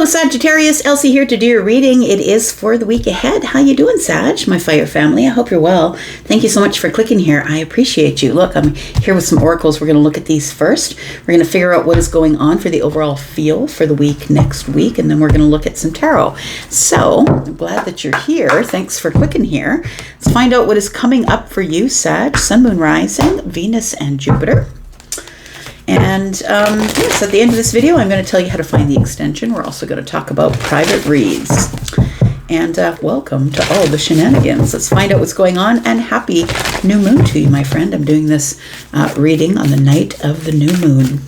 Hello, Sagittarius. Elsie here to do your reading. It is for the week ahead. How you doing, Sag? My fire family. I hope you're well. Thank you so much for clicking here. I appreciate you. Look, I'm here with some oracles. We're going to look at these first. We're going to figure out what is going on for the overall feel for the week next week, and then we're going to look at some tarot. So, I'm glad that you're here. Thanks for clicking here. Let's find out what is coming up for you, Sag. Sun, Moon, Rising, Venus, and Jupiter. And yes, at the end of this video, I'm going to tell you how to find the extension. We're also going to talk about private reads. And welcome to all the shenanigans. Let's find out what's going on. And happy new moon to you, my friend. I'm doing this reading on the night of the new moon.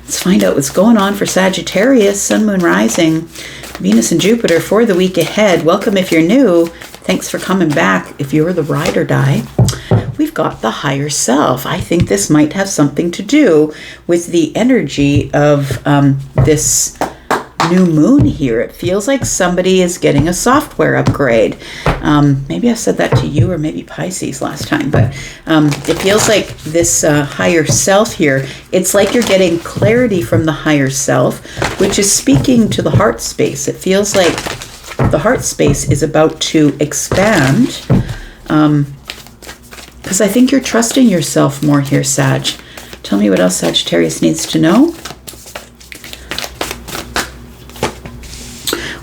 Let's find out what's going on for Sagittarius, Sun, Moon, Rising, Venus, and Jupiter for the week ahead. Welcome if you're new. Thanks for coming back if you're the ride or die. We've got the higher self. I think this might have something to do with the energy of this new moon here. It feels like somebody is getting a software upgrade. Maybe I said that to you or maybe Pisces last time, but it feels like this higher self here, it's like you're getting clarity from the higher self, which is speaking to the heart space. It feels like the heart space is about to expand. Because I think you're trusting yourself more here, Sag. Tell me what else Sagittarius needs to know.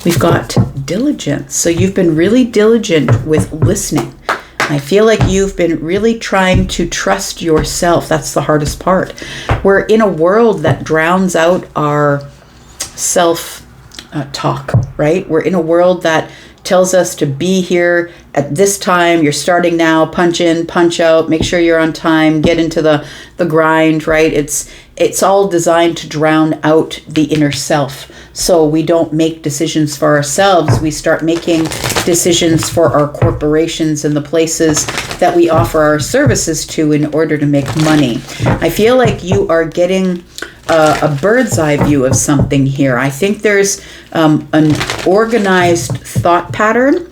We've got diligence. So you've been really diligent with listening. I feel like you've been really trying to trust yourself. That's the hardest part. We're in a world that drowns out our self-talk, right? We're in a world that tells us to be here at this time. You're starting now, punch in, punch out, make sure you're on time, get into the grind, right? It's all designed to drown out the inner self. So we don't make decisions for ourselves. We start making decisions for our corporations and the places that we offer our services to in order to make money. I feel like you are getting a bird's eye view of something here. I think there's an organized thought pattern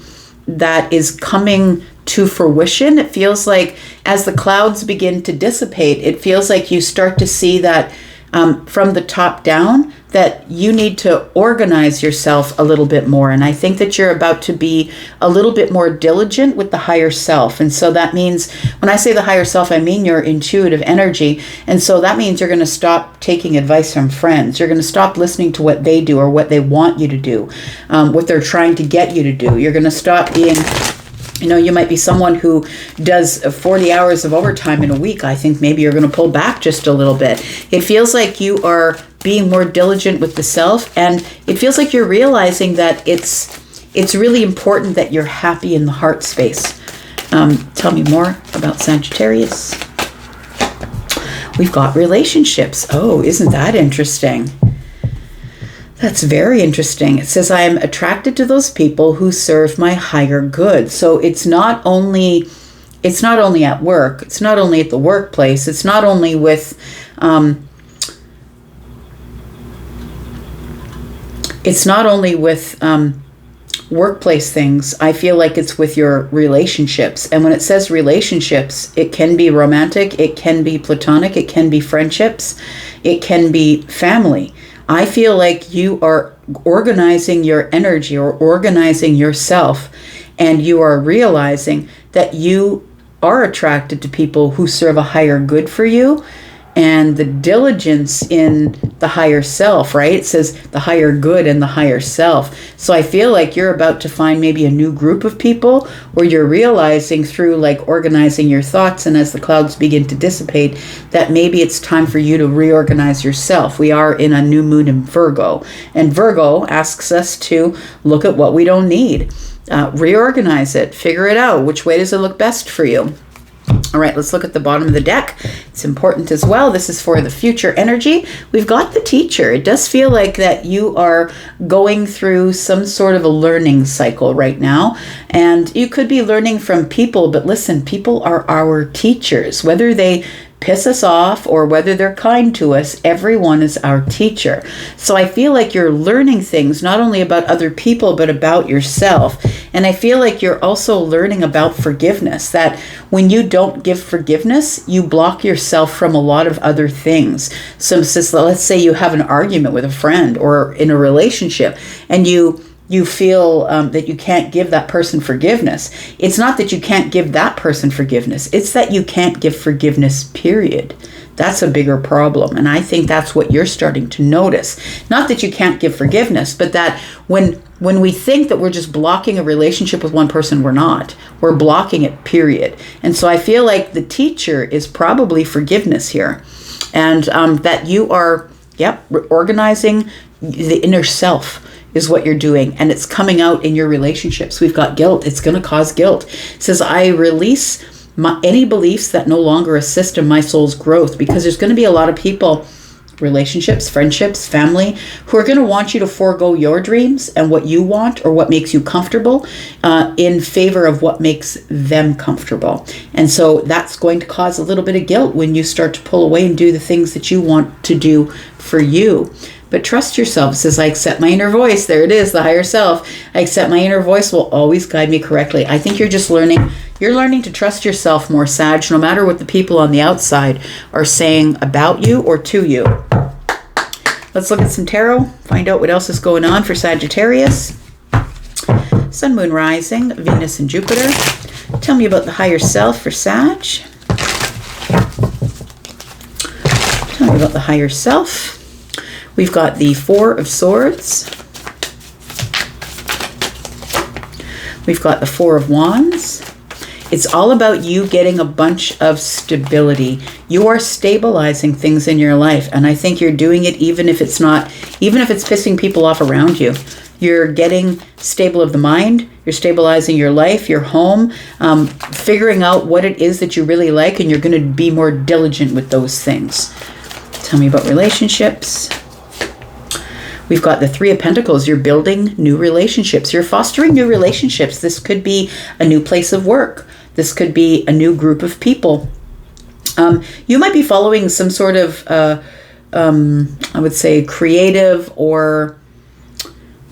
that is coming to fruition. It feels like as the clouds begin to dissipate, it feels like you start to see that from the top down, that you need to organize yourself a little bit more. And I think that you're about to be a little bit more diligent with the higher self. And so that means, when I say the higher self, I mean your intuitive energy. And so that means you're going to stop taking advice from friends. You're going to stop listening to what they do or what they want you to do, what they're trying to get you to do. You're going to stop being... you might be someone who does 40 hours of overtime in a week. I think maybe you're going to pull back just a little bit. It feels like you are being more diligent with the self, and it feels like you're realizing that it's really important that you're happy in the heart space. Tell me more about Sagittarius. We've got relationships. Oh, isn't that interesting? That's very interesting. It says, I am attracted to those people who serve my higher good. So it's not only at work. It's not only at the workplace. It's not only with, workplace things. I feel like it's with your relationships. And when it says relationships, it can be romantic, it can be platonic, it can be friendships, it can be family. I feel like you are organizing your energy or organizing yourself, and you are realizing that you are attracted to people who serve a higher good for you, and the diligence in the higher self, right? It says the higher good and the higher self. So I feel like you're about to find maybe a new group of people where you're realizing through like organizing your thoughts, and as the clouds begin to dissipate, that maybe it's time for you to reorganize yourself. We are in a new moon in Virgo, and Virgo asks us to look at what we don't need, reorganize it, figure it out. Which way does it look best for you? All right, let's look at the bottom of the deck. It's important as well. This is for the future energy. We've got the teacher. It does feel like that you are going through some sort of a learning cycle right now. And you could be learning from people, but listen, people are our teachers. Whether they piss us off or whether they're kind to us, everyone is our teacher. So I feel like you're learning things not only about other people, but about yourself. And I feel like you're also learning about forgiveness, that when you don't give forgiveness, you block yourself from a lot of other things. So let's say you have an argument with a friend or in a relationship, and you feel that you can't give that person forgiveness. It's not that you can't give that person forgiveness. It's that you can't give forgiveness, period. That's a bigger problem. And I think that's what you're starting to notice. Not that you can't give forgiveness, but that when we think that we're just blocking a relationship with one person, we're not. We're blocking it, period. And so I feel like the teacher is probably forgiveness here. And that you are, organizing the inner self is what you're doing, and it's coming out in your relationships. We've got guilt. It's going to cause guilt. It says, I release any beliefs that no longer assist in my soul's growth, because there's going to be a lot of people, relationships, friendships, family, who are going to want you to forego your dreams and what you want or what makes you comfortable in favor of what makes them comfortable. And so that's going to cause a little bit of guilt when you start to pull away and do the things that you want to do for you. But trust yourself. It says, I accept my inner voice. There it is, the higher self. I accept my inner voice will always guide me correctly. I think you're just learning. You're learning to trust yourself more, Sag, no matter what the people on the outside are saying about you or to you. Let's look at some tarot. Find out what else is going on for Sagittarius. Sun, Moon, Rising, Venus, and Jupiter. Tell me about the higher self for Sag. Tell me about the higher self. We've got the Four of Swords. We've got the Four of Wands. It's all about you getting a bunch of stability. You are stabilizing things in your life. And I think you're doing it even if it's pissing people off around you. You're getting stable of the mind. You're stabilizing your life, your home, figuring out what it is that you really like, and you're going to be more diligent with those things. Tell me about relationships. We've got the Three of Pentacles. You're building new relationships. You're fostering new relationships. This could be a new place of work. This could be a new group of people. You might be following some sort of, I would say, creative or...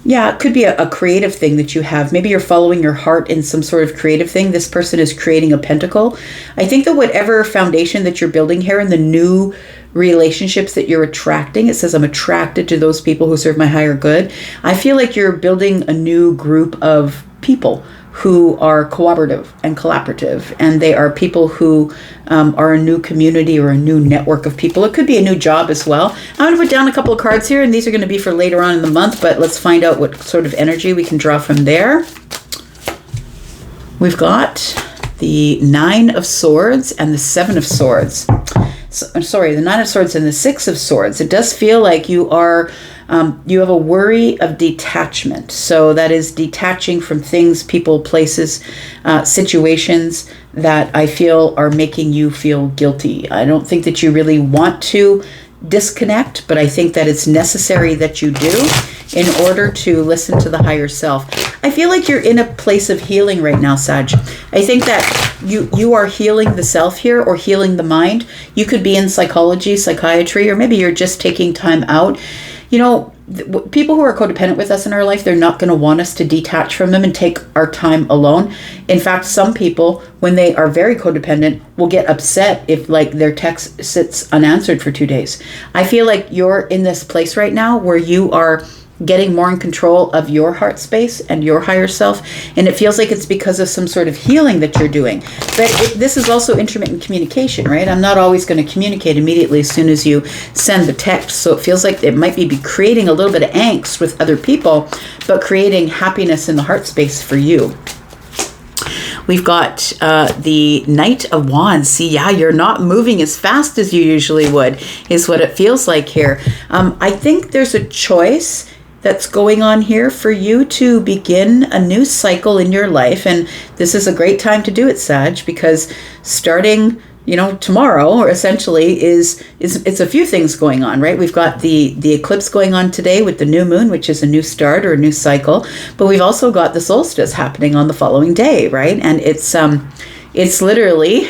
it could be a creative thing that you have. Maybe you're following your heart in some sort of creative thing. This person is creating a pentacle. I think that whatever foundation that you're building here and the new relationships that you're attracting, it says, I'm attracted to those people who serve my higher good. I feel like you're building a new group of people who are cooperative and collaborative, and they are people who are a new community or a new network of people. It could be a new job as well. I'm going to put down a couple of cards here, and these are going to be for later on in the month, but let's find out what sort of energy we can draw from there. We've got the Nine of Swords and the Seven of Swords. The Nine of Swords and the Six of Swords. It does feel like you are... you have a worry of detachment. So that is detaching from things, people, places, situations that I feel are making you feel guilty. I don't think that you really want to disconnect, but I think that it's necessary that you do in order to listen to the higher self. I feel like you're in a place of healing right now, Sag. I think that you are healing the self here or healing the mind. You could be in psychology, psychiatry, or maybe you're just taking time out. You know, people who are codependent with us in our life, they're not going to want us to detach from them and take our time alone. In fact, some people, when they are very codependent, will get upset if like their text sits unanswered for 2 days. I feel like you're in this place right now where you are getting more in control of your heart space and your higher self, and it feels like it's because of some sort of healing that you're doing. But this is also intermittent communication, right? I'm not always going to communicate immediately as soon as you send the text, so it feels like it might be creating a little bit of angst with other people, but creating happiness in the heart space for you. We've got the Knight of Wands. See, yeah, you're not moving as fast as you usually would, is what it feels like here. I think there's a choice that's going on here for you to begin a new cycle in your life. And this is a great time to do it, Sag, because starting, tomorrow, or essentially it's a few things going on, right? We've got the eclipse going on today with the new moon, which is a new start or a new cycle, but we've also got the solstice happening on the following day, right? And it's literally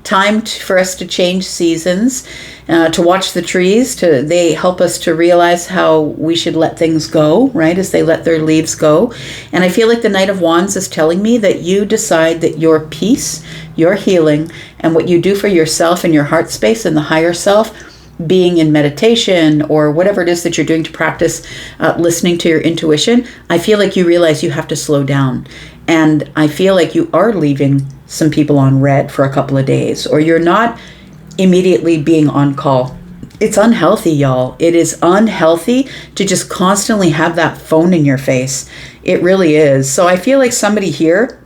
time for us to change seasons, to watch the trees. They help us to realize how we should let things go, right, as they let their leaves go. And I feel like the Knight of Wands is telling me that you decide that your peace, your healing, and what you do for yourself and your heart space and the higher self, being in meditation or whatever it is that you're doing to practice listening to your intuition, I feel like you realize you have to slow down. And I feel like you are leaving some people on red for a couple of days, or you're not immediately being on call. It's unhealthy, y'all. It is unhealthy to just constantly have that phone in your face. It really is. So I feel like somebody here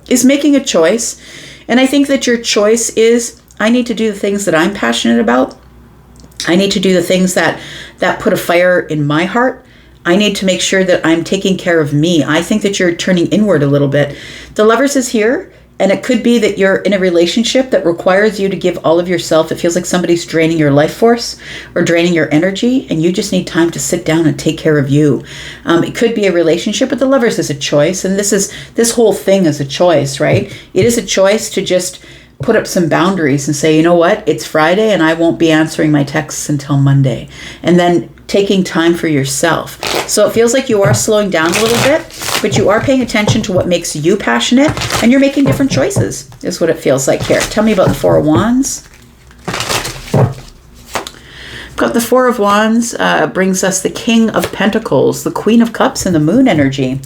is making a choice. And I think that your choice is, I need to do the things that I'm passionate about. I need to do the things that put a fire in my heart. I need to make sure that I'm taking care of me. I think that you're turning inward a little bit. The Lovers is here, and it could be that you're in a relationship that requires you to give all of yourself. It feels like somebody's draining your life force or draining your energy, and you just need time to sit down and take care of you. It could be a relationship, but the Lovers is a choice, and this whole thing is a choice, right? It is a choice to just put up some boundaries and say, you know what, it's Friday and I won't be answering my texts until Monday. And then taking time for yourself. So it feels like you are slowing down a little bit, but you are paying attention to what makes you passionate, and you're making different choices, is what it feels like here. Tell me about the Four of Wands. Got the Four of Wands, brings us the King of Pentacles, the Queen of Cups, and the Moon energy.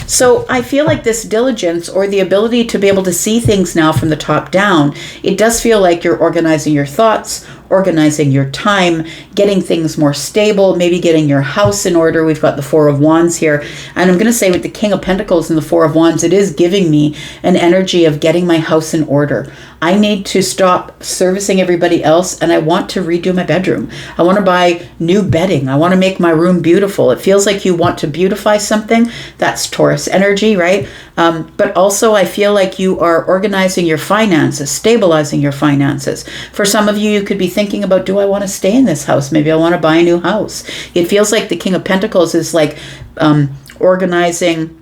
So I feel like this diligence, or the ability to be able to see things now from the top down, it does feel like you're organizing your thoughts, organizing your time, getting things more stable, maybe getting your house in order. We've got the Four of Wands here. And I'm going to say with the King of Pentacles and the Four of Wands, it is giving me an energy of getting my house in order. I need to stop servicing everybody else, and I want to redo my bedroom. I want to buy new bedding. I want to make my room beautiful. It feels like you want to beautify something. That's Taurus energy, right? But also I feel like you are organizing your finances, stabilizing your finances. For some of you, you could be thinking about, do I want to stay in this house? Maybe I want to buy a new house. It feels like the King of Pentacles is like organizing,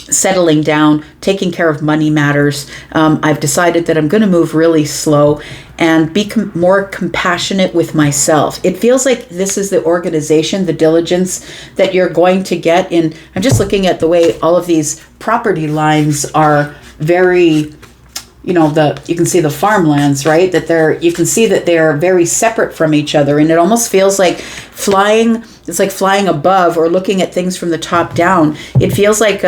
settling down, taking care of money matters. I've decided that I'm going to move really slow and be more compassionate with myself. It feels like this is the organization, the diligence that you're going to get in. I'm just looking at the way all of these property lines are very, you can see the farmlands, right? You can see that they're very separate from each other. And it almost feels like flying. It's like flying above or looking at things from the top down. It feels like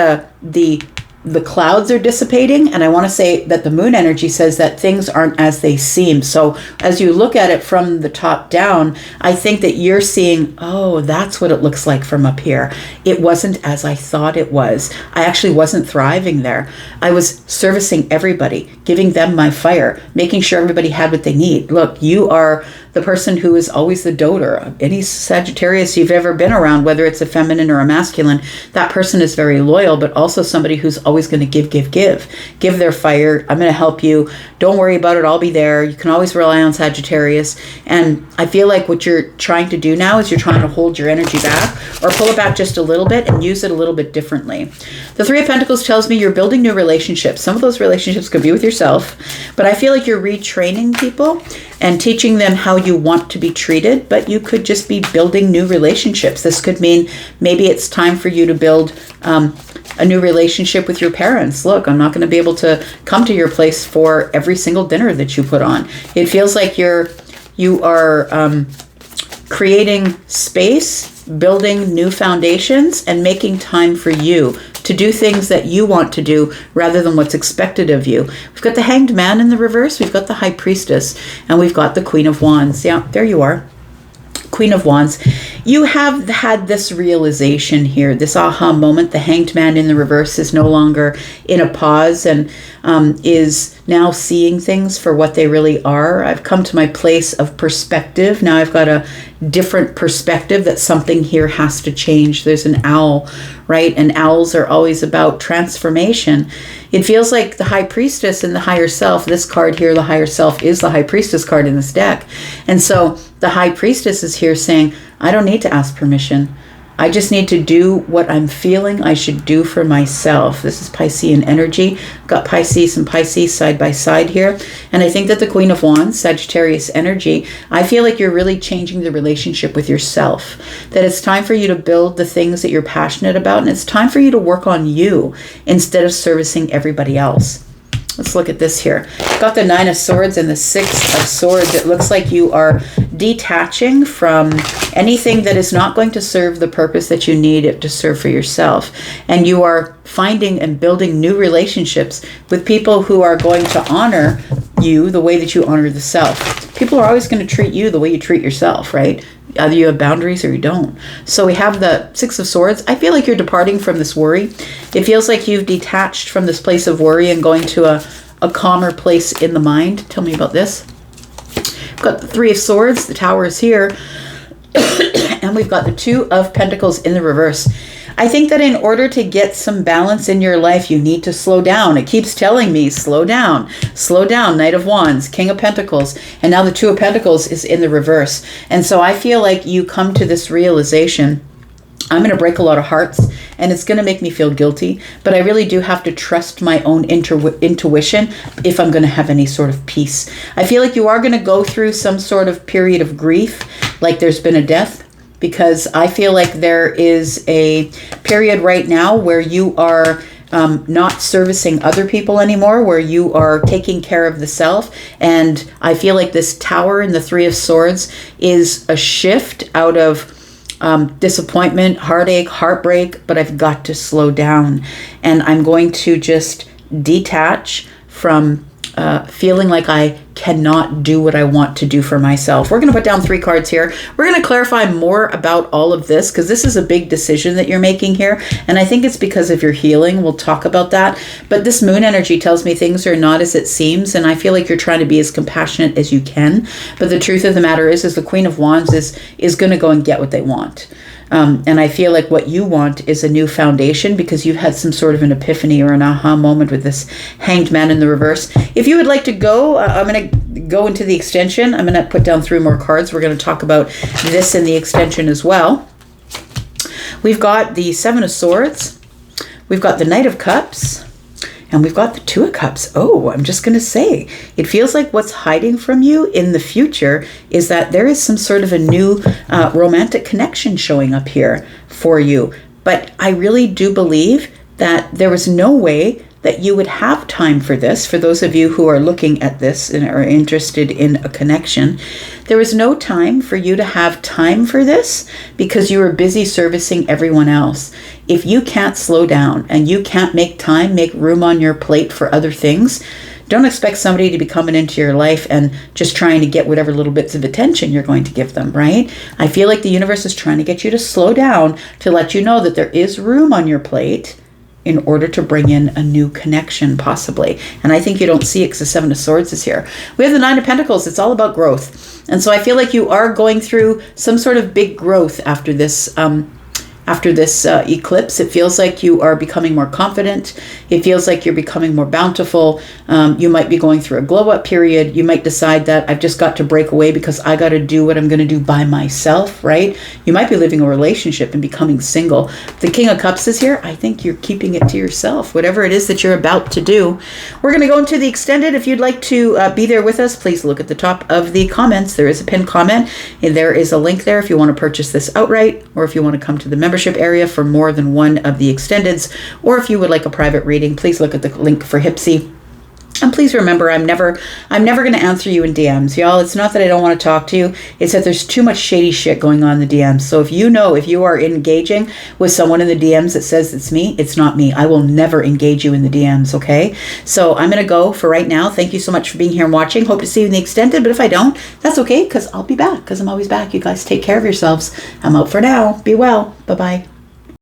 the clouds are dissipating, and I want to say that the Moon energy says that things aren't as they seem. So as you look at it from the top down, I think that you're seeing, oh, that's what it looks like from up here. It wasn't as I thought it was. I actually wasn't thriving there. I was servicing everybody, giving them my fire, making sure everybody had what they need. Look, you are the person who is always the doter. Any Sagittarius you've ever been around, whether it's a feminine or a masculine, that person is very loyal, but also somebody who's always going to give their fire. I'm going to help you. Don't worry about it. I'll be there. You can always rely on Sagittarius. And I feel like what you're trying to do now is you're trying to hold your energy back or pull it back just a little bit and use it a little bit differently. The Three of Pentacles tells me you're building new relationships. Some of those relationships could be with yourself, but I feel like you're retraining people and teaching them how you want to be treated, but you could just be building new relationships. This could mean maybe it's time for you to build a new relationship with your parents. Look, I'm not going to be able to come to your place for every single dinner that you put on. It feels like you are creating space, building new foundations, and making time for you to do things that you want to do rather than what's expected of you. We've got the Hanged Man in the reverse, we've got the High Priestess, and we've got the Queen of Wands. Yeah, there you are. Queen of Wands. You have had this realization here, this aha moment. The Hanged Man in the reverse is no longer in a pause and is now seeing things for what they really are. I've come to my place of perspective. Now I've got a different perspective that something here has to change. There's an owl, right? And owls are always about transformation. It feels like the High Priestess and the Higher Self, this card here, the Higher Self, is the High Priestess card in this deck. And so the High Priestess is here saying, I don't need to ask permission. I just need to do what I'm feeling I should do for myself. This is Piscean energy. I've got Pisces and Pisces side by side here. And I think that the Queen of Wands, Sagittarius energy, I feel like you're really changing the relationship with yourself. That it's time for you to build the things that you're passionate about. And it's time for you to work on you instead of servicing everybody else. Let's look at this here. Got the 9 of Swords and the 6 of Swords. It looks like you are detaching from anything that is not going to serve the purpose that you need it to serve for yourself. And you are finding and building new relationships with people who are going to honor you the way that you honor the self. People are always going to treat you the way you treat yourself, right? Either you have boundaries or you don't. So we have the 6 of Swords. I feel like you're departing from this worry. It feels like you've detached from this place of worry and going to a calmer place in the mind. Tell me about this. We've got the 3 of Swords. The Tower is here. And we've got the 2 of Pentacles in the reverse. I think that in order to get some balance in your life, you need to slow down. It keeps telling me, slow down, Knight of Wands, King of Pentacles, and now the 2 of Pentacles is in the reverse. And so I feel like you come to this realization, I'm going to break a lot of hearts, and it's going to make me feel guilty, but I really do have to trust my own intuition if I'm going to have any sort of peace. I feel like you are going to go through some sort of period of grief, like there's been a death, because I feel like there is a period right now where you are not servicing other people anymore, where you are taking care of the self. And I feel like this Tower and the 3 of Swords is a shift out of disappointment, heartache, heartbreak, but I've got to slow down. And I'm going to just detach from feeling like I cannot do what I want to do for myself. We're going to put down 3 cards here. We're going to clarify more about all of this because this is a big decision that you're making here. And I think it's because of your healing. We'll talk about that. But this moon energy tells me things are not as it seems. And I feel like you're trying to be as compassionate as you can. But the truth of the matter is the Queen of Wands is going to go and get what they want. And I feel like what you want is a new foundation because you've had some sort of an epiphany or an aha moment with this Hanged Man in the reverse. If you would like to go, I'm going to go into the extension. I'm going to put down 3 more cards. We're going to talk about this in the extension as well. We've got the 7 of Swords. We've got the Knight of Cups. And we've got the 2 of Cups. Oh, I'm just going to say, it feels like what's hiding from you in the future is that there is some sort of a new romantic connection showing up here for you. But I really do believe that there was no way that you would have time for this. For those of you who are looking at this and are interested in a connection, there was no time for you to have time for this because you were busy servicing everyone else. If you can't slow down and you can't make time, make room on your plate for other things, don't expect somebody to be coming into your life and just trying to get whatever little bits of attention you're going to give them, right? I feel like the universe is trying to get you to slow down to let you know that there is room on your plate in order to bring in a new connection, possibly. And I think you don't see it because the 7 of Swords is here. We have the 9 of Pentacles. It's all about growth. And so I feel like you are going through some sort of big growth after this eclipse. It feels like you are becoming more confident. It feels like you're becoming more bountiful. You might be going through a glow up period. You might decide that I've just got to break away because I got to do what I'm going to do by myself, right? You might be living a relationship and becoming single. The King of Cups is here. I think you're keeping it to yourself, whatever it is that you're about to do. We're going to go into the extended. If you'd like to be there with us, please look at the top of the comments. There is a pinned comment and there is a link there if you want to purchase this outright or if you want to come to the membership area for more than one of the extendeds, or if you would like a private reading, please look at the link for Hypsee. And please remember, I'm never going to answer you in DMs, y'all. It's not that I don't want to talk to you. It's that there's too much shady shit going on in the DMs. So if you are engaging with someone in the DMs that says it's me, it's not me. I will never engage you in the DMs, okay? So I'm going to go for right now. Thank you so much for being here and watching. Hope to see you in the extended, but if I don't, that's okay because I'll be back because I'm always back. You guys take care of yourselves. I'm out for now. Be well. Bye-bye.